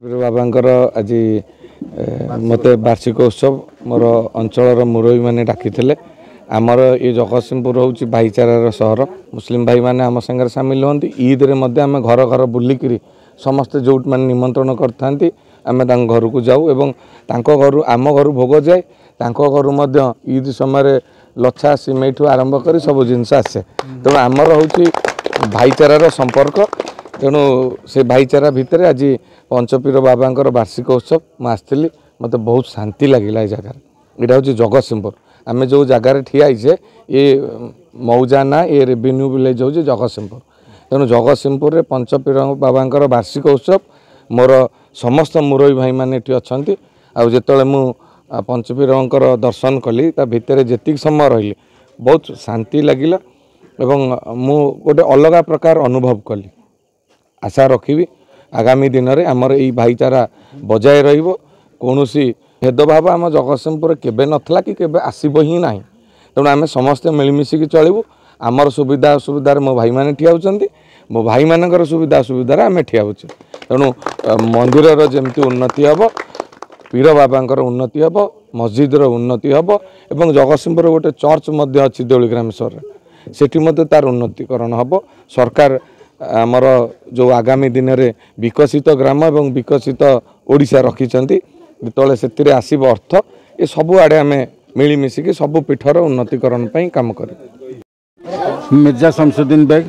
बाबांकर आज मत वार्षिक उत्सव मोर अंचल मुरबी मैंने डाकी आमर ये जगतसिंहपुर हूँ भाईचारार सहर मुस्लिम भाई मैंने आम सागर सामिल होती ईद रे आम घर घर बुलिक समस्ते जो मैंने निमंत्रण करते आम घर को जाऊँ एवं घर आम घर भोग जाए घर ईद समय लच्छा सिमेई ठू आरंभ कर सब जिनस आसे तेणु आमर हूँ भाईचारार संपर्क तेणु से भाईचारा भितर आज पंचपीर बाबांकर वार्षिक उत्सव मुझे मत बहुत शांति लगे जगार यहाँ हूँ जगतसिंहपुर आम जो जगार ठियाचे ये मौजा ना ये रेवेन्यू विलेज हूँ जगतसिंहपुर तेणु जगतसिंहपुर में पंचपीर बाबांकर वार्षिक उत्सव मोर समस्त मुरबी भाई मैंने ये अच्छा आते मु पंचपीर दर्शन कली भितर जी समय रही बहुत शांति लगिला एवं मु गोटे अलग प्रकार अनुभव कली आशा रखी आगामी दिन में आमर यही भाईचारा बजाय कौन भेदभाव आम जगतसिंहपुर केबे नथला कि केबे आसीबो ही नाही तेणु आम समस्ते मिलमिशिकी चलू आमर सुविधा असुविधार मो भाई मैंने ठिया होचंती मो भाई मानकर सुविधा असुविधार आम ठिया होचे तेणु मंदिर जमती उन्नति हम पीर बाबांकर उन्नति हम मस्जिदर उन्नति हम एवं जगतसिंहपुर गोटे चर्च मध्य अच्छी देउलीग्रामेश्वर सेठी मध्य तार उन्नतिकरण हम सरकार आमर जो आगामी दिन में विकसित ग्राम एवं विकसित ओडिशा रखिछंती जिते से आसब अर्थ ये सब आड़े आम मिलमिशिकी सब पीठर उन्नतिकरण काम कर Mirza Shamsuddin Baig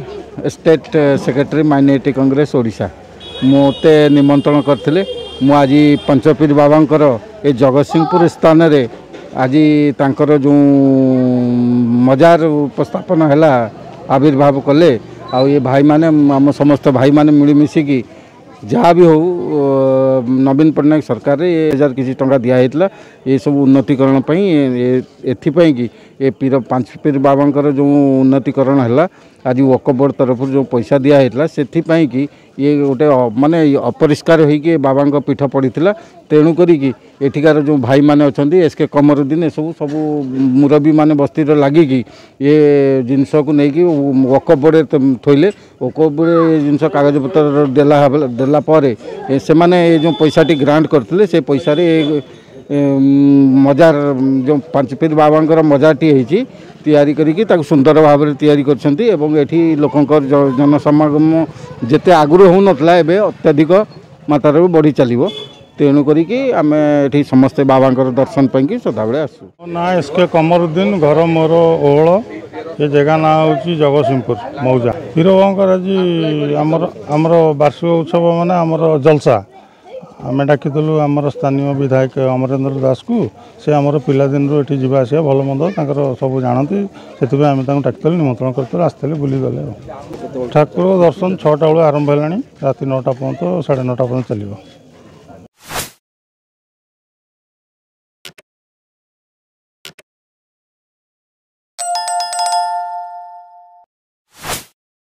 state secretary minority Congress Odisha मोते निमंत्रण करथिले मु आज पंचपीर बाबांकर ए जगतसिंहपुर स्थान रे आज तांकर जो मजार उपस्थापन है आविर्भाव कले आ ये भाई माने आम समस्त भाई माने मिलमिशिकी जहाँ भी हो नवीन पट्टनायक सरकार रे 1000 किसी टंका दिया ये सब उन्नतिकरण एथिपाई कि ये पीर पंचपीर बाबांकर जो उन्नतिकरण है आज वक्फ बोर्ड तरफ जो पैसा दिया से कि ये गोटे माने अपरिष्कार होइके बाबांक पीठ पड़ता तेणु करी एठिकार जो भाई माने अच्छा एसके कमरुद्दीन सब सब मुरबी माने बस्ती लगिकी ये जिनस को लेकिन वक्फ बोर्ड थोइले वक्फ बोर्ड जिनस कागज पत्र देला से माने जो पैसाटी ग्रांट करते से पैसा मजार जो पंचपीर बाबांकर मजारटी होती तैयारी करिकी सुंदर भाव में तैयारी करछंती एवं एठी लोकंकर जनसमागम जेते आगुर हो नथला एबे अत्यधिक मात्रा बढ़ी चलिबो तेणु करिकी आमे एठी समस्त बाबांकर दर्शन पाई सदाबले आसु ना एसके कमरुद्दीन घर मोर ओहळ ये जगह ना हूँ जगतसिंहपुर मौजा पीर बाबांकर आज आमर वार्षिक उत्सव माने आमर जलसा आम डाकिलु आमर स्थानीय विधायक अमरेंद्र दास को से आमर पिलादिन ये जावास भल मंद सब जानती से आम डाकिलु निमंत्रण करते आसते बुली गले ठाकुर दर्शन 6टा बेलू आरंभ है राति 9टा पर्यंत 9:30 पर्यंत चलो।